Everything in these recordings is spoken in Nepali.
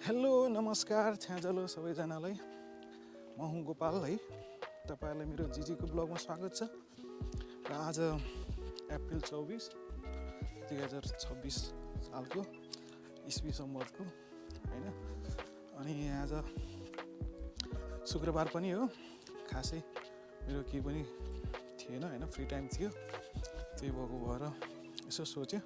हेलो नमस्कार छ्याजलो सबैजनालाई म हुँ गोपाल है तपाईहरुलाई मेरो जिजीको ब्लगमा स्वागत छ र आज अप्रिल 24 2026 सालको इस्वी सम्वतको हैन अनि आज शुक्रबार पनि हो खासै मेरो केही पनि थिएन हैन फ्री टाइम थियो त्यही भएको भएर यसो सोचे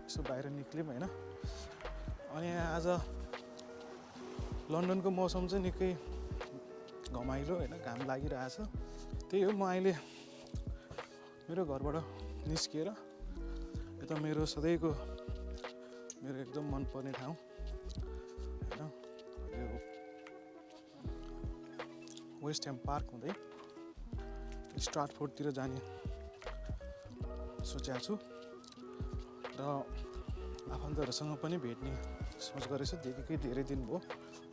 यसो बाहिर निक्ल्यौँ हैन अनि आज लन्डनको मौसम चाहिँ निकै घमाइलो हैन घाम लागिरहेछ त्यही हो म अहिले मेरो घरबाट निस्किएर यता मेरो सधैँको मेरो एकदम मनपर्ने ठाउँ हैन यो वेस्ट ह्याम पार्क हुँदै स्ट्राटफोर्डतिर जाने सोचेको छु र आफन्तहरुसँग पनि भेट्ने सोच गरेछु देखिकै धेरै दिन भयो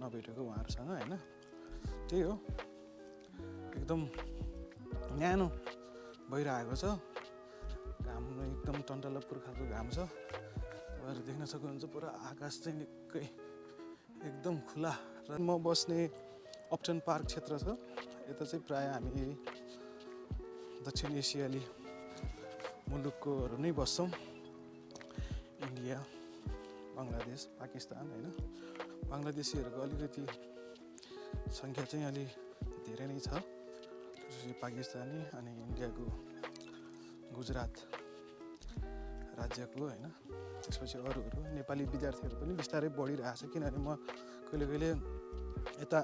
नभेटेको उहाँहरुसँग हैन त्यही हो एकदम न्यानो भइरहेको छ घाम एकदम टन्टलपुर खालको घाम छ तपाईहरु देख्न सक्नुहुन्छ पुरा आकाश चाहिँ निकै एकदम खुला र म बस्ने अपटन पार्क क्षेत्र छ यता चाहिँ प्राय हामी दक्षिण एसियाली मुलुककोहरु नै बस्छौं इन्डिया बंगलादेश पाकिस्तान हैन बंगलादेशीहरुको अलिकति संख्या चाहिँ अलि धेरै नै छ त्यसपछि पाकिस्तानी अनि इन्डियाको गुजरात राज्यको हैन त्यसपछि अरूहरु नेपाली विद्यार्थीहरु पनि बिस्तारै बढिरहेछ किनभने म कहिले यता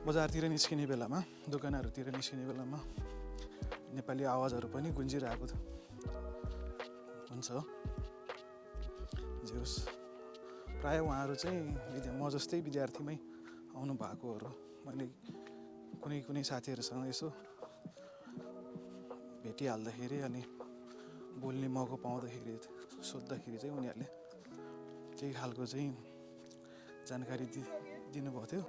बजारतिर निस्किने बेलामा दोकानहरुतिर निस्किने बेलामा नेपाली आवाजहरु पनि गुन्जिरहेको हुन्छ जोस प्राय उहाँहरु चाहिँ म जस्तै विद्यार्थीमै आउनु भएकोहरु मैले कुनै साथीहरुसँग यसो भेटिहाल्दाखेरि अनि बोल्ने मौका पाउँदाखेरि सोध्दाखेरि चाहिँ उनीहरुले त्यही खालको चाहिँ जानकारी दिनुभएको थियो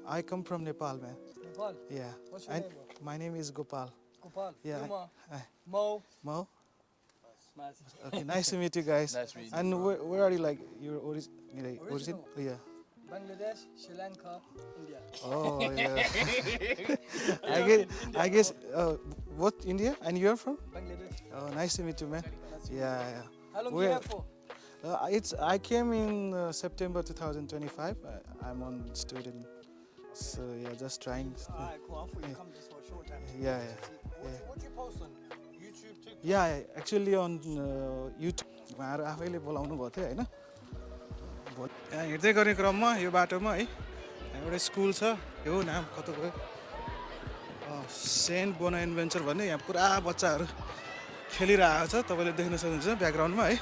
I come from Nepal man Nepal? Yeah What's your name? My name is Gopal Gopal? Yeah Mo? Mo Nice. Okay, nice to meet you guys. Nice meeting you. And where are you like your origin? Original? Yeah. Bangladesh, Sri Lanka, India. Oh yeah. I guess what India and you're from? Bangladesh. Oh, nice to meet you, man. Yeah. How long Where- you have for? I came in September 2025. I'm on student, so yeah, just trying. Alright, cool. I thought you come just for a short time. Yeah. What do you post on YouTube, TikTok? Yeah, actually on YouTube. उहाँहरु आफैले बोलाउनु भयो थियो हैन यहाँ हिँड्दै गर्ने क्रममा यो बाटोमा है एउटा स्कुल छ यो नाम कता गयो सेन्ट बोनाभेन्चर भन्ने यहाँ पुरा बच्चाहरु खेलिरहेको छ तपाईले देख्न सक्नुहुन्छ ब्याकग्राउन्डमा है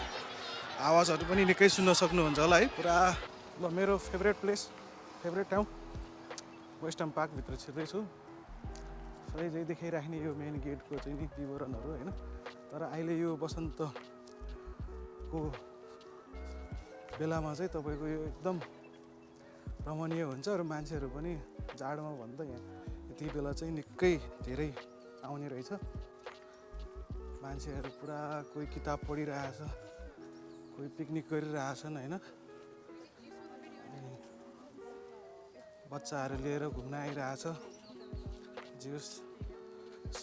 आवाजहरु पनि निकै सुन्न सक्नुहुन्छ होला है पुरा ल मेरो favourite town West Ham Park भित्र छिर्दै छु सधैँ देखाइराख्ने यो मेन गेटको चाहिँ नि विवरणहरु हैन तर अहिले यो वसन्तको बेलामा चाहिँ तपाईको यो एकदम रमणीय हुन्छ र मान्छेहरु पनि जाडोमा भन्दा यहाँ यति बेला चाहिँ निकै धेरै आउने रहेछ मान्छेहरु पुरा कोही किताब पढिरहेछ कोही पिकनिक गरिरहेछन् हैन बच्चाहरु लिएर घुम्न आइरहेछ जस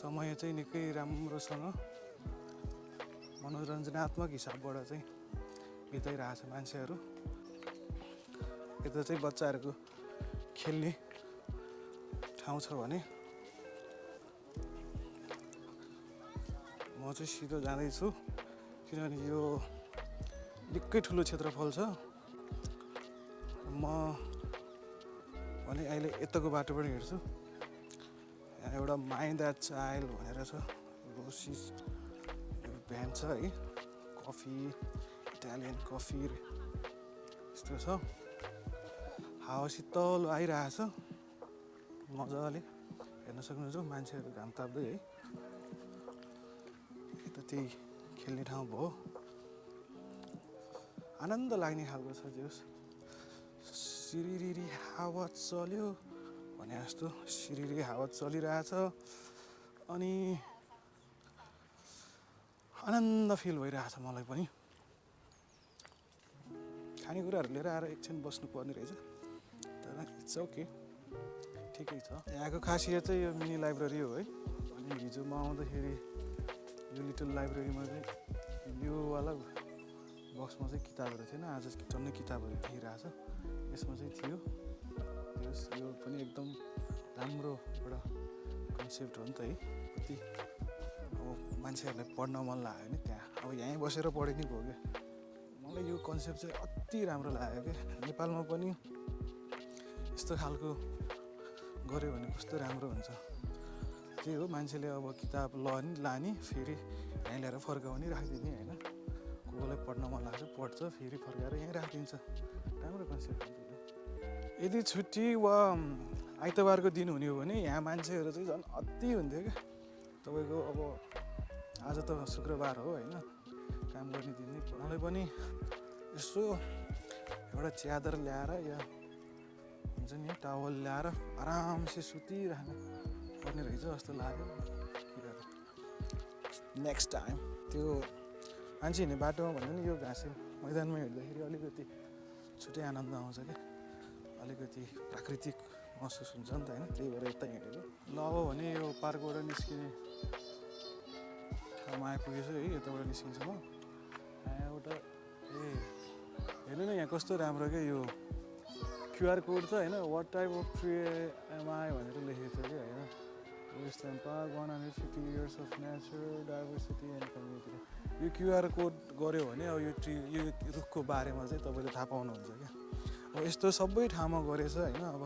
समय चाहिँ निकै राम्रोसँग मनोरञ्जनात्मक हिसाबबाट चाहिँ बिताइरहेछ मान्छेहरु यता चाहिँ बच्चाहरुको खेल्ने ठाउँ छ भने म चाहिँ सिधो जाँदै छु किनभने यो निकै ठुलो क्षेत्रफल छ म भने अहिले यताको बाटोबाट हिँड्छु यहाँ एउटा माइन्ड द्याट चाइल्ड भनेर छ रोसिस भ्यान छ है कफी इटालियन कफी यस्तो छ हावा शीतल आइरहेछ मजाले हेर्न सक्नुहुन्छ मान्छेहरु घाम ताप्दै है यता त्यही खेल्ने ठाउँ भयो आनन्द लाग्ने खालको छ जोस सिरिरी हावा चल्यो भने जस्तो सिरिरी हावा चलिरहेछ अनि आनन्द फिल भइरहेछ मलाई पनि खानेकुराहरू लिएर आएर एकछिन बस्नुपर्ने रहेछ तर इट्स ओके ठिकै छ। यहाँको खासियत चाहिँ यो मिनी लाइब्रेरी हो है। अनि हिजो म आउँदाखेरि यो लिटल लाइब्रेरीमा चाहिँ योवाला बक्समा चाहिँ किताबहरू थिएन, आज टन्नै किताबहरू देखिरहेछ। यसमा चाहिँ थियो यो पनि एकदम राम्रो एउटा कन्सेप्ट हो नि त है। कति अब मान्छेहरूलाई पढ्न मन लाग्यो भने त्यहाँ अब यहीँ बसेर पढे नि भयो क्या। मलाई यो कन्सेप्ट चाहिँ अति राम्रो लाग्यो क्या। नेपालमा पनि यस्तो खालको गऱ्यो भने कस्तो राम्रो हुन्छ। त्यही हो मान्छेले अब किताब लाने फेरि यहीँ ल्याएर फर्काउने राखिदिने होइन। कसलाई पढ्न मन लाग्छ पढ्छ फेरि फर्काएर यहीँ राखिदिन्छ। राम्रो कन्सेप्ट हुन्छ। यदि छुट्टी वा आइतबारको दिन हुने हो भने यहाँ मान्छेहरू चाहिँ झन् अति हुन्थ्यो क्या। तपाईँको अब आज त शुक्रबार हो होइन, काम गर्ने दिन नै। मलाई पनि यसो एउटा च्यादर ल्याएर या हुन्छ नि टावल ल्याएर आरामसे सुतिराख्नु पर्ने रहेछ जस्तो लाग्यो। नेक्स्ट टाइम त्यो मान्छे हिँड्ने बाटोमा भन्दा नि यो घाँसे मैदानमा हिँड्दाखेरि अलिकति छुट्टै आनन्द आउँछ क्या। अलिकति प्राकृतिक महसुस हुन्छ नि त होइन। त्यही भएर यता हिँडेको। ल अब भने यो पार्कबाट निस्किने ठाउँमा आइपुगेछु है। यताबाट निस्किन्छ म यहाँबाट। हेर्नु न यहाँ कस्तो राम्रो क्या यो क्युआर कोड छ होइन। What type of tree am I भनेर लेखेको छ क्या होइन। Western park 150 years of nature diversity and community. यो क्युआर कोड गऱ्यो भने अब यो रुखको बारेमा चाहिँ तपाईँले थाहा पाउनुहुन्छ क्या। अब यस्तो सबै ठाउँमा गरेछ होइन। अब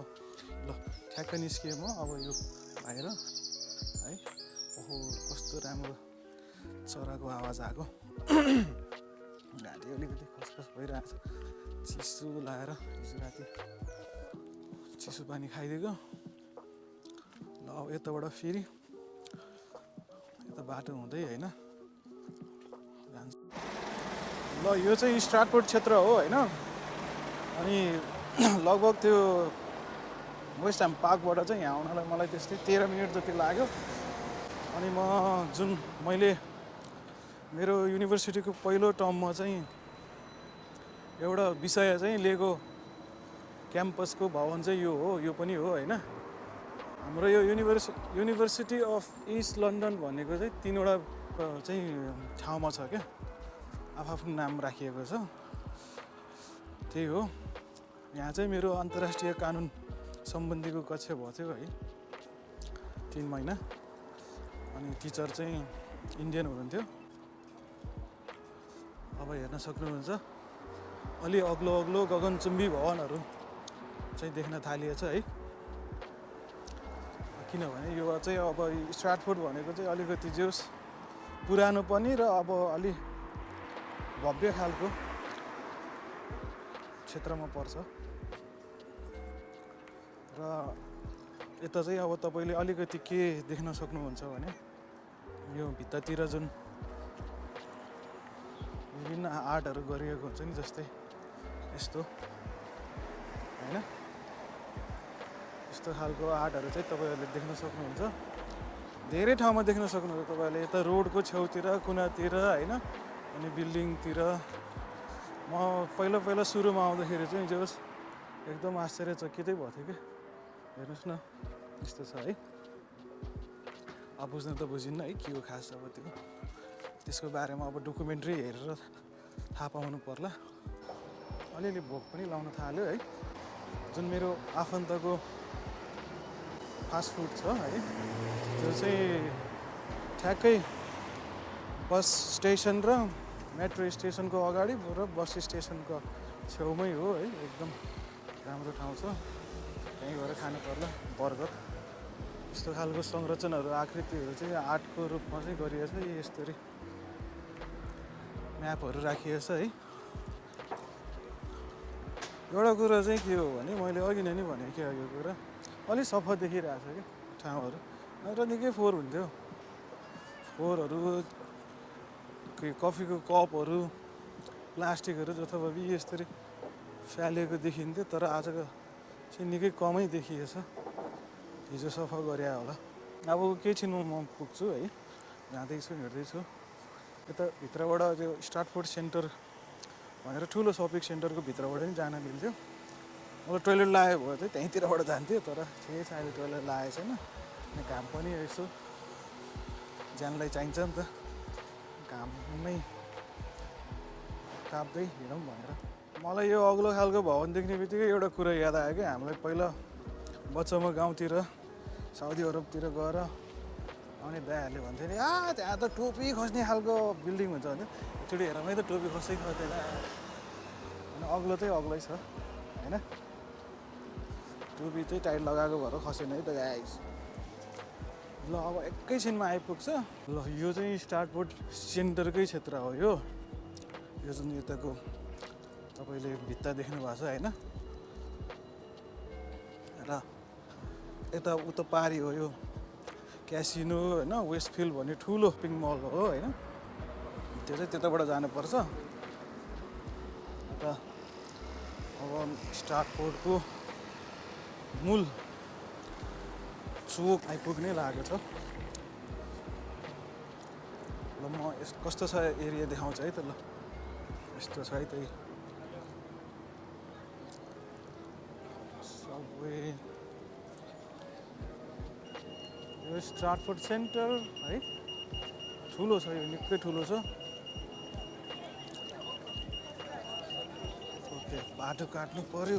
ल ठ्याक्क निस्किएँ म अब यो बाहिर है। ओहो कस्तो राम्रो चराको आवाज आएको। घाँटी अलिकति खसखस भइरहेछ। चिसो लगाएर हिजो राति चिसो पानी खाइदिएको। ल अब यताबाट फेरि यता बाटो हुँदै होइन जान्छ। ल यो चाहिँ स्ट्राटफोर्ड क्षेत्र हो होइन। अनि लगभग त्यो वेस्ट हाम पार्कबाट चाहिँ यहाँ आउनलाई मलाई त्यस्तै 13 मिनट जति लाग्यो। अनि जुन मैले मेरो युनिभर्सिटीको पहिलो टर्ममा चाहिँ एउटा विषय चाहिँ लिएको क्याम्पसको भवन चाहिँ यो हो। यो पनि हो होइन। हाम्रो यो युनिभर्सिटी अफ इस्ट लन्डन भनेको चाहिँ 3वटा चाहिँ ठाउँमा छ क्या। आफ्नो नाम राखिएको छ। त्यही हो। यहाँ चाहिँ मेरो अन्तर्राष्ट्रिय कानुन सम्बन्धीको कक्षा भएको थियो है 3 महिना। अनि टिचर चाहिँ इन्डियन हुनुहुन्थ्यो। अब हेर्न सक्नुहुन्छ अलि अग्लो अग्लो गगनचुम्बी भवनहरू चाहिँ देख्न थालिएछ है। किनभने यो चाहिँ अब स्ट्राटफोर्ड भनेको चाहिँ अलिकति जोस् पुरानो पनि र अब अलि भव्य खालको क्षेत्रमा पर्छ। र यता चाहिँ अब तपाईँले अलिकति के देख्न सक्नुहुन्छ भने यो भित्तातिर जुन विभिन्न आर्टहरू गरिएको हुन्छ नि, जस्तै यस्तो होइन। यस्तो खालको आर्टहरू चाहिँ तपाईँहरूले देख्न सक्नुहुन्छ। धेरै ठाउँमा देख्न सक्नुहुन्छ तपाईँहरूले। यता रोडको छेउतिर कुनातिर होइन। अनि बिल्डिङतिर। म पहिला सुरुमा आउँदाखेरि चाहिँ जोस् एकदम आश्चर्यचकितै भएको थियो कि। हेर्नुहोस् न यस्तो छ है। अब बुझ्न त बुझिन्न है के हो खास। अब त्यसको बारेमा अब डकुमेन्ट्री हेरेर थाहा पाउनु पर्ला। अलिअलि भोक पनि लाउन थाल्यो है। जुन मेरो आफन्तको फास्ट फुड छ है त्यो चाहिँ ठ्याक्कै बस स्टेसन र मेट्रो स्टेसनको अगाडि र बस स्टेसनको छेउमै हो है। एकदम राम्रो ठाउँ छ। त्यहीँ गएर खानु पर्ला। बर्गर यस्तो खालको संरचनाहरू आकृतिहरू चाहिँ आर्टको रूपमा चाहिँ गरिएछ। यस्तरी म्यापहरू राखिएछ है। एउटा कुरा चाहिँ के हो भने मैले अघि नै भनेको क्या यो कुरा अलिक सफा देखिरहेछ क्या ठाउँहरू। नत्र निकै फोहोर हुन्थ्यो। फोहोरहरू कफीको कपहरू प्लास्टिकहरू जथाभावी यस्तरी फ्यालेको देखिन्थ्यो। तर आजको चाहिँ निकै कमै देखिएछ। हिजो सफा गरे होला। अब एकैछिन म पुग्छु है। जाँदैछु हिँड्दैछु। यता भित्रबाट त्यो स्ट्राटफोर्ड सेन्टर भनेर ठुलो सपिङ सेन्टरको भित्रबाट नि जान मिल्थ्यो। मलाई टोइलेट लाग्यो भयो चाहिँ त्यहीँतिरबाट जान्थ्यो, तर ठिकै छ अहिले टोइलेट लागेको छैन। अनि घाम पनि यसो ज्यानलाई चाहिन्छ नि त, घाममै ताप्दै हिँडौँ भनेर। मलाई यो अग्लो खालको भवन देख्ने बित्तिकै एउटा कुरा याद आयो कि हामीलाई पहिला बच्चामा गाउँतिर साउदी अरबतिर गएर आउने दाइहरूले भन्थ्यो नि, त्यहाँ त टोपी खस्ने खालको बिल्डिङ हुन्छ भने एकचोटि हेरमै त टोपी खस्दै खस्दैन। अनि अग्लो चाहिँ अग्लै छ होइन, टोपी चाहिँ टाइट लगाएको भएर खसेन है त गाइस। ल अब एकैछिनमा आइपुग्छ। ल यो चाहिँ स्टार्टपोर्ट सेन्टरकै क्षेत्र हो यो जुन यताको तपाईँले भित्ता देख्नु भएको छ होइन, र यता उता पारी हो यो क्यासिनो होइन, वेस्टफिल्ड भन्ने ठुलो सपिङ मल हो होइन। त्यो चाहिँ त्यताबाट जानुपर्छ। अन्त अब स्टार्टपोर्टको मूल चोक आइपुग्नै लागेको छ। ल म कस्तो छ एरिया देखाउँछ है त। ल यस्तो छ है त्यही सबवे, यो स्टार्टपोर्ट सेन्टर है, ठुलो छ यो, निकै ठुलो छ। ओके बाटो काट्नु पर्यो।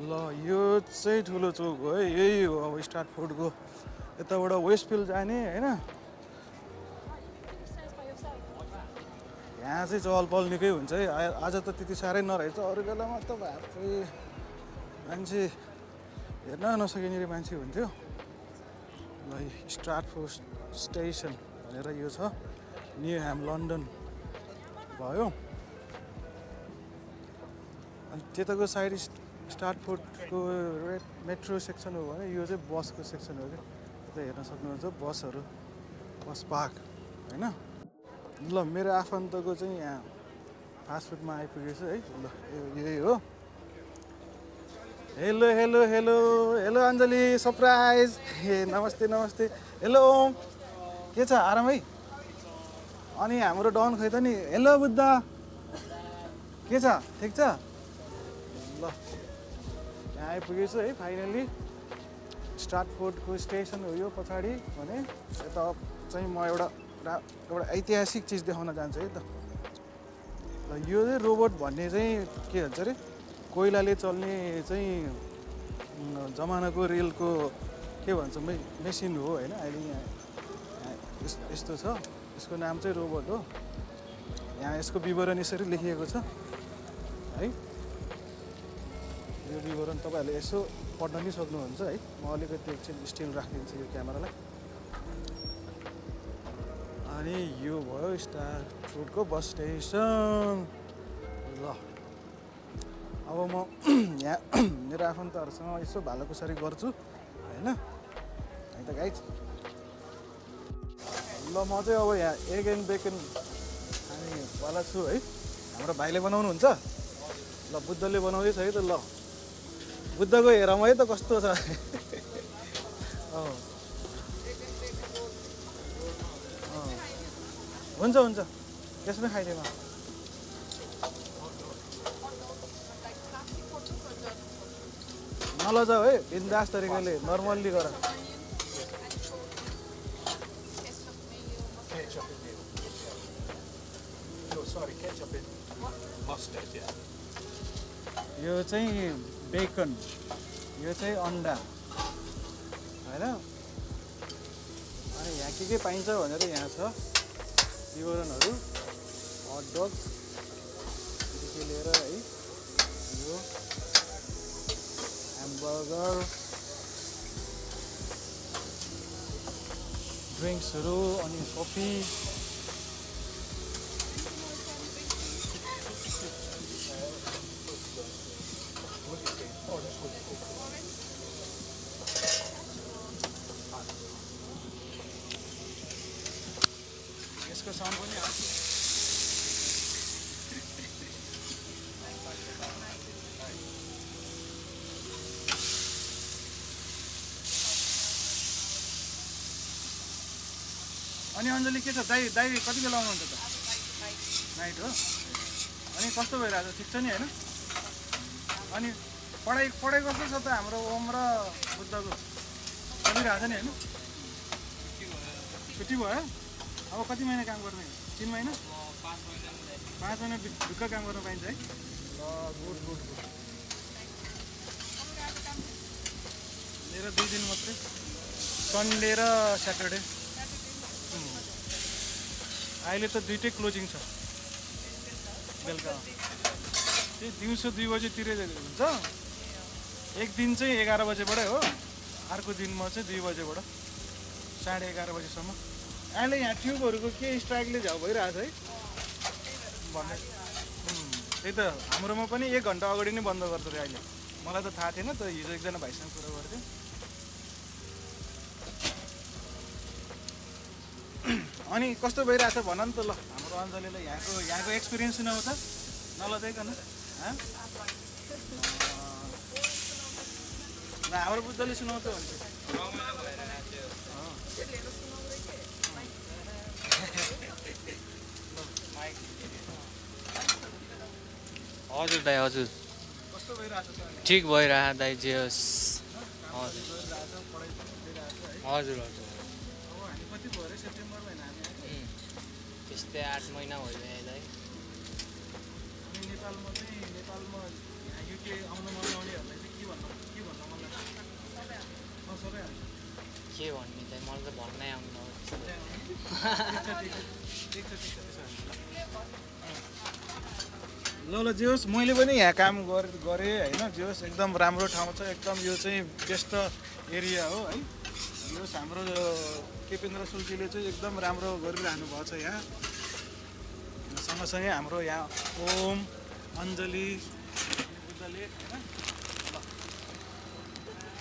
ल यो चाहिँ ठुलो चोक हो है, यही हो अब स्टार्टपोर्टको। यताबाट वेस्टफिल्ड जाने होइन, यहाँ चाहिँ चहल पहल निकै हुन्छ है। आज त त्यति साह्रै नरहेछ, अरू बेलामा त बाफ्रे मान्छे हेर्न नसकिने मान्छे हुन्थ्यो। ल स्टार्टपोर्ट स्टेसन भनेर यो छ, न्युह्याम लन्डन भयो। अनि त्यताको साइड स्टार्टपोर्टको मेट्रो सेक्सन हो भने यो चाहिँ बसको सेक्सन हो कि, त्यता हेर्न सक्नुहुन्छ बसहरू, बस पार्क होइन। ल मेरो आफन्तको चाहिँ यहाँ फास्टफुडमा आइपुगेछ है। ल यही हो। Hello hello hello hello Anjali, surprise. ए नमस्ते नमस्ते, हेलो के छ आरामै? अनि हाम्रो डन खै त नि, हेलो बुद्ध के छ, ठिक छ? ल यहाँ आइपुगेछु है फाइनली। स्टार्टपोर्टको स्टेसन हो यो पछाडि भने। यता चाहिँ म एउटा ऐतिहासिक चिज देखाउन जान्छु है त। ल यो चाहिँ रोबोट भन्ने चाहिँ के भन्छ अरे, कोइलाले चल्ने चाहिँ जमानाको रेलको के भन्छ मेसिन हो होइन। अहिले यहाँ यस्तो छ, यसको नाम चाहिँ रोबोट हो। यहाँ यसको विवरण यसरी लेखिएको छ है। यो विवरण तपाईँहरूले यसो पढ्न पनि सक्नुहुन्छ है। म अलिकति एकछिन स्टिल राखिदिन्छु यो क्यामेरालाई। अनि यो भयो स्टार्टपोर्टको बस स्टेसन। ल अब म यहाँ मेरो आफन्तहरूसँग यसो भालोकुसारी गर्छु होइन है त गाइज। ल म चाहिँ अब यहाँ एग एन्ड बेकन खानेवाला छु है। हाम्रो भाइले बनाउनुहुन्छ। ल बुद्धले बनाउँदैछ है त। ल बुद्धको हेरौँ है त कस्तो छ। हुन्छ हुन्छ त्यसमै खाइदिएँ म। नलजाऊ है, बिन्दास तरिकाले नर्मल्ली गर। यो चाहिँ बेकन, यो चाहिँ अन्डा होइन। अनि यहाँ के पाइन्छ भनेर यहाँ छ विवरणहरू। हटडगदेखि लिएर है यो ह्यामबर्गर, ड्रिङ्क्सहरू अनि कफी। यसको साउन्ड पनि आउँछ। अनि अञ्जली के छ दाइ दाइ कति बेला आउनुहुन्छ त नाइट हो अनि कस्तो भइरहेको छ ठिक छ नि होइन अनि पढाइ पढाइ कस्तो छ त हाम्रो ओम र बुद्धको चलिरहेको छ नि होइन छुट्टी भयो अब कति महिना काम गर्ने 3 महिना 5 महिना ढुक्क काम गर्न पाइन्छ है ल गुड गुड गुड मेरो 2 दिन मात्रै सन्डे र स्याटरडे अहिले त दुइटै क्लोजिङ छ बेलुका त्यही दिउँसो 2 बजीतिर हुन्छ एक दिन चाहिँ 11 बजेबाटै हो अर्को दिनमा चाहिँ 2 बजेबाट 11:30 बजीसम्म अहिले यहाँ ट्युबहरूको के स्ट्राइकले झ्याउ भइरहेछ है भन्ने त्यही त हाम्रोमा पनि 1 घन्टा अगाडि नै बन्द गर्छ अरे अहिले मलाई त थाहा थिएन त हिजो एकजना भाइसँग कुरा गर्थेँ अनि कस्तो भइरहेछ भन नि त ल हाम्रो अञ्जलीलाई यहाँको एक्सपिरियन्स सुनाउँछ नलजाइकन ल हाम्रो बुद्धले सुनाउँछ भन्छ हजुर दाइ हजुर कस्तो भइरहेछ त ठिक भइरह दाइ जे होस् हजुर हजुर हजुर हजुर अब हामी कति भयो अरे सेप्टेम्बर महिना हामी आएको त्यस्तै 8 महिना भइसक्यो दाइ अनि नेपालमा यहाँ युके आउन मन आउनेहरूलाई चाहिँ के भन्न मन लाग्छ सबै हाल्छ के भन्ने दाइ मलाई त भन्नै आउँदैन ठिक छ ल जे होस् मैले पनि यहाँ काम गरेँ होइन जे होस् एकदम राम्रो ठाउँ छ एकदम यो चाहिँ बेस्ट एरिया हो है यो होस् हाम्रो केपेन्द्र सुल्तीले चाहिँ एकदम राम्रो गरिरहनु भएको छ यहाँ सँगसँगै हाम्रो यहाँ ओम अञ्जली बुद्धले होइन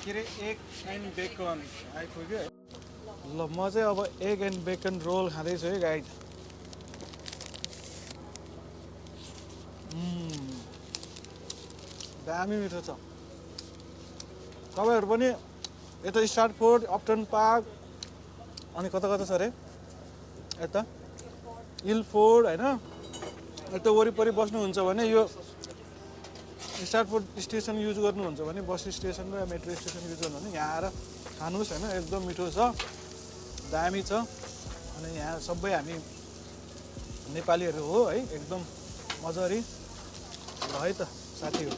के अरे एग एन्ड बेकन आइपुग्यो है ल म चाहिँ अब एग एन्ड बेकन रोल खाँदैछु है गाइड दामी मिठो छ तपाईँहरू पनि यता स्टार्टफोर्ड अपटन पार्क अनि कता कता छ अरे यता इलफोर्ड होइन यता वरिपरि बस्नुहुन्छ भने यो स्टार्टफोर्ड स्टेसन युज गर्नुहुन्छ भने बस स्टेसन र मेट्रो स्टेसन युज गर्नु भने यहाँ आएर खानुहोस् होइन एकदम मिठो छ दामी छ अनि यहाँ सबै हामी नेपालीहरू हो है एकदम मजारी ल है त साथीहरू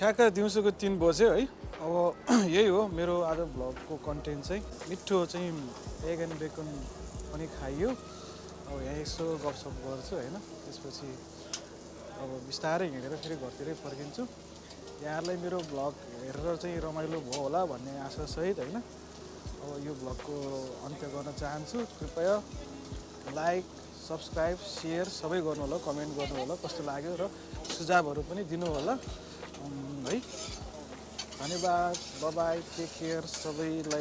ठ्याक्क दिउँसोको 3 बज्यो है अब यही हो मेरो आज भ्लगको कन्टेन्ट चाहिँ मिठो चाहिँ एग एन्ड बेकन पनि खाइयो अब यहाँ यसो गफसफ गर्छु होइन त्यसपछि अब बिस्तारै हिँडेर फेरि घरतिरै फर्किन्छु यहाँहरूलाई मेरो भ्लग हेरेर चाहिँ रमाइलो भयो होला भन्ने आशासहित होइन अब यो भ्लगको अन्त्य गर्न चाहन्छु कृपया लाइक सब्सक्राइब सेयर सबै गर्नु होला कमेन्ट गर्नु होला कस्तो लाग्यो र सुझावहरू पनि दिनु होला है धन्यवाद बाइ बाइ टेक केयर सबैलाई